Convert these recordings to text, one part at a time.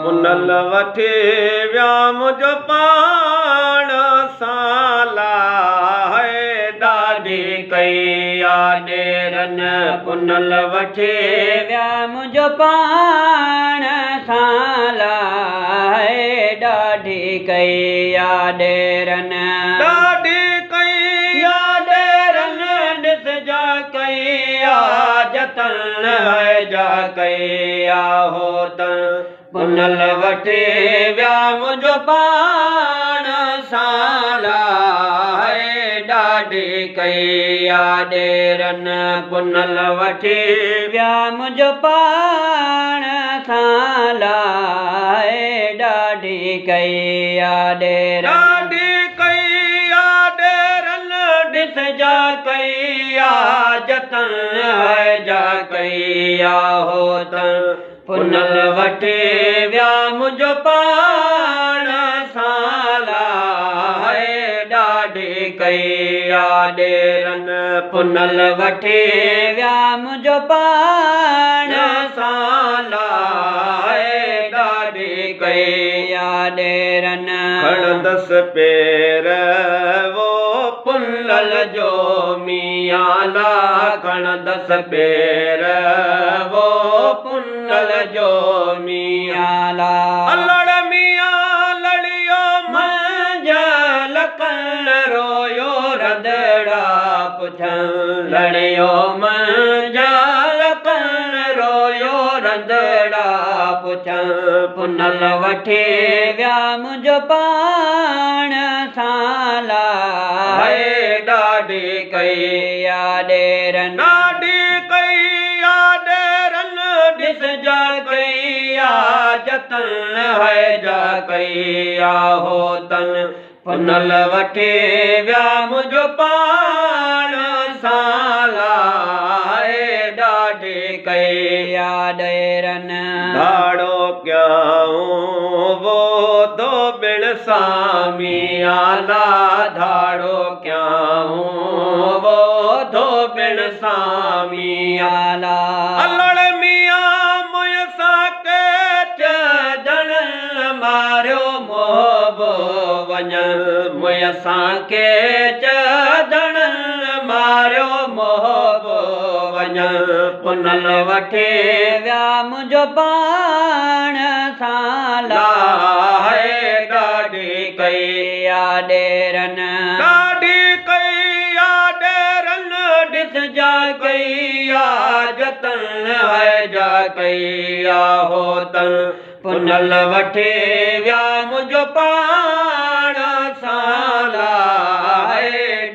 पुनल वठी विया मुंहिंजो पाण साला है ॾाढी कई ॾेरनि पुनल वठी विया मुंहिंजो पाण साला है ॾाढी कई ॾेरनि ॾाढी कई ॾेरनि ॾिसजा कई जतन है जा कई हो त पुनल वठी विया मुंहिंजो पाण साला है ॾाढी कई ॾेरनि पुनल वठी विया मुंहिंजो पाण साला है ॾाढी कई ॾेरनि ॾाढी कई ॾेरनि ॾिसजा कई जतन है जा कई हो त पुनल वठी विया मुंहिंजो पाण साला है ॾाढी कई ॾेरनि पुनल वठी विया मुंहिंजो पाण साला है ॾाढी कई ॾेरनि खणंदसि पेर वो पुनल जो मियाला खणंदसि पेर वो पुनल जो मियाला लड़ मियां लड़ियो मंझल कल रोयो रंधड़ा पुछन लड़ियो मंझल कल रोयो रंधड़ा पुछन पुनल वठी विया मुंहिंजो पाण साला है ॾाढी कई ॾेरनि ॾाढी कई ॾेरनि ॾिसजा कई जतन है जा कई हो तन पुनल वठी विया मुंहिंजो पाण साला है ॾाढी कई ॾेरनि धाड़ो कयाऊं वो दो बिण सामी आला धाड़ो कयाऊं वो दो बिण सामी आला लड़ मियां मुयसा के चढ़ण मारियो मोहबो वञ मुयसा के चढ़ण मारियो मोहबो वञ पुनल वठी विया मुंहिंजो पाण साला है ॾाढी कई ॾेरनि ॾाढी कई ॾेरनि ॾिसजा कई जतन है जा कई हो तन पुनल वठी विया मुंहिंजो पाण साला है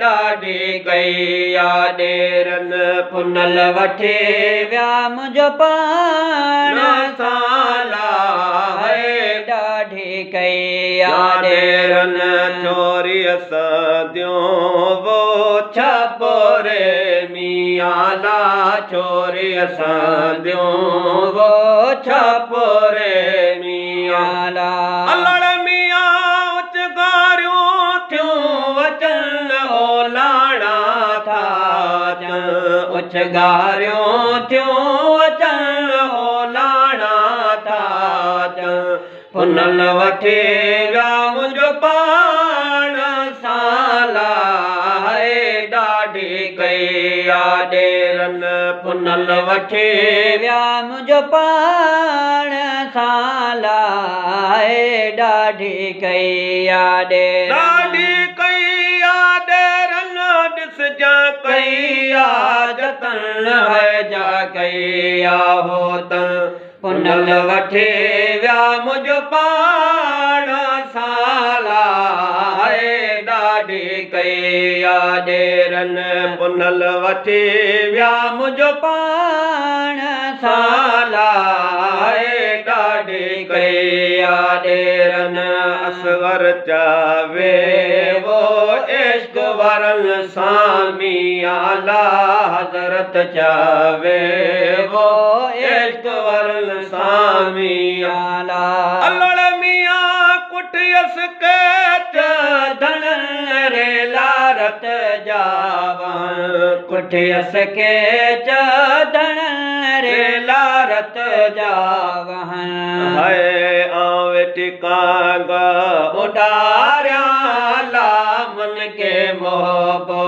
ॾाढी कई ॾेरनि पुनल वठी विया मुंहिंजो पाण साला है ॾाढी कई ॾेरनि चोरीअ सदियों वो छपोरे मियाला चोरीअ सदियों वो छपोरे मियाला लड़ मियां उचगारियूं थियूं वचन ओ लाणा था उचगारियूं थियूं वचन ओ लाणा था पुनल वठी विया मुंहिंजो पाण साला है ॾाढी कई ॾेरनि पुनल वठी विया मुंहिंजो पाण साला है ॾाढी कई ॾेरनि ॾाढी कई ॾेरनि ॾिसजा कई जतन है जा कई हो त पुनल वठी विया मुंहिंजो पाण साला है ॾाढी कई ॾेरनि पुनल वठी विया मुंहिंजो पाण साला है ॾाढी कई ॾेरनि असवर चावे वो इश्क वरन सामी आला हज़रत चावे वो इश्क वरन सामी आला लड़ मियां कुटियस के चढ़ण रे लारत जावा कुटियस के चढ़ण रे लारत जावहन है आवेटी कांग उडारिया ला मन के मोहबो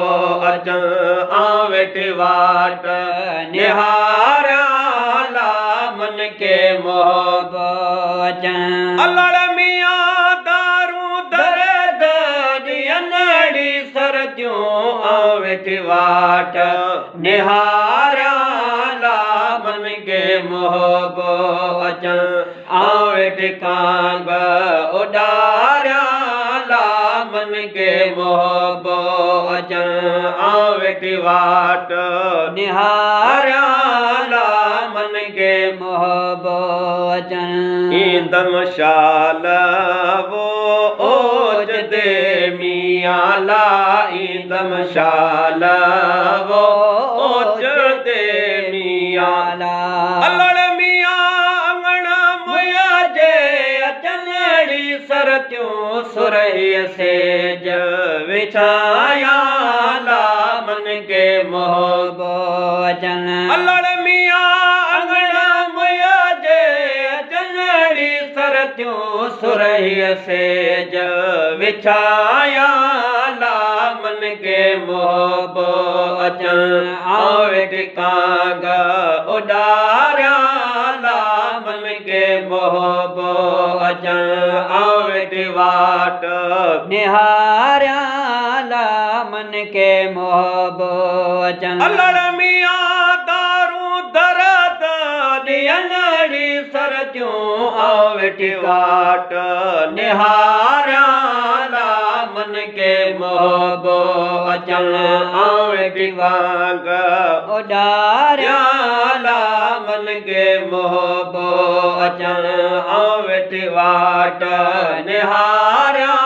अचन आवेटी वाट निहारिया ला मन के मोहबो अचन अल्लाह मियां दारू दर्द दियनड़ी सरत्यों आवेटी वाट निहारिया ला मन के मोहबो अचन आवेटी कांग उडारिया ला मन के मोहबो अचन आवेटी वाट निहारिया ला मन के मोहबो अचन ईंदम शाल वो ओज दे मियां ला ईंदम शाल वो ओज दे मियां ला अल्लाह मियां अंगण मुया जे अचनड़ी सरत्यों सुरही सेज विछाया ला मन के मोहबो अचन अल्लाह मियां अंगण मुया जे अचनड़ी सरत्यों सुरही सेज विछाया ला मन के मोहबो अचन आवेटी कांग उडारिया ला मन के मोहबो अचन आवेटी वाट निहारिया ला मन के मोहबो अचन अल्लाह मियां दारू दर्द दियनड़ी सरत्यों आवेटी वाट निहारिया ला मन के मोहबो अचन आवेटी वांग उडारिया ला मन के मोहबो अचन आवेटी वाट निहारिया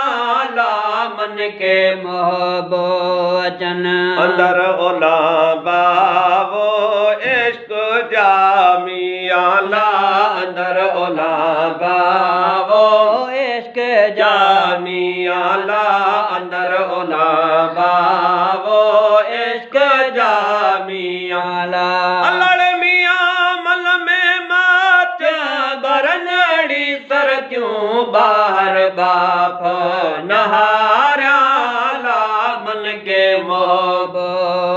ला मन के मोहबो अचन अंदर ओला बावो इश्क जामिया ला अंदर ओला बावो इश्क जामिया ला अंदर ओला बावो इश्क जामिया ला अल्लाह मियां मल में माच बरनड़ी सरत्यों बाहर बाप नहारिया ला मन के मोहबो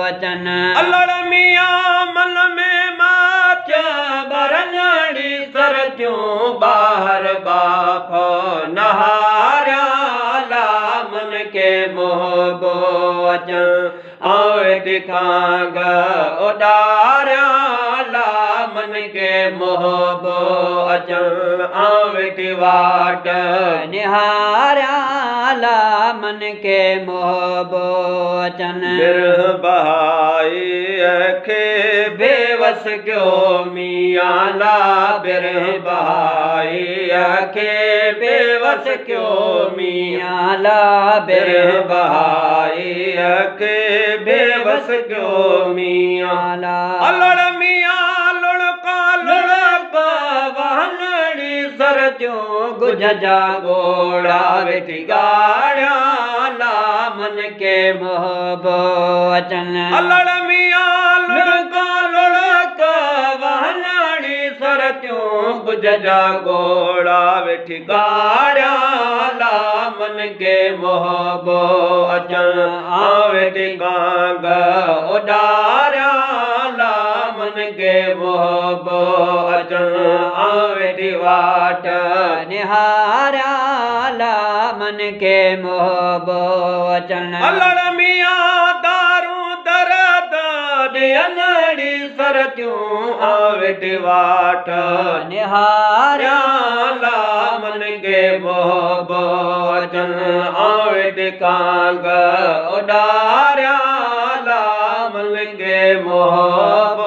अचन अल्लाह मियां मल में माच बरनड़ी सरत्यों बाहर बाप नहारिया ला मन के मोहबो अचन आवेटी कांग उडारिया ला मन के मोहबो अचन आवेटी वाट निहारिया ला मन के मोहबो अचन बिरह बहाई खे बेवस क्यों मियां ला बिरह बहाई खे बेवस क्यों मियां ला बिरह बहाई खे बेबस क्यों मियां ला अल्लाह मियां लुड़का वहनड़ी सरत्यों गुज जा गोड़ा बेटी गाड़िया ला मन के मोहबो अचन अल्लाह मियां लुड़का वहनड़ी सरत्यों गुज जा गोड़ा बेटी गाड़िया ला मन के मोहबो अचन आवेटी कांग उडारिया ला मन के मोहबो अचन आवेटी वाट निहारिया ला मन के मोहबो अचन अल्लाह मियां दारू दर्द दियनड़ी सरत्यों आवेटी वाट निहारिया ला मन के मोहबो अचन आवेटी कांग उडारिया ला मन के मोहबो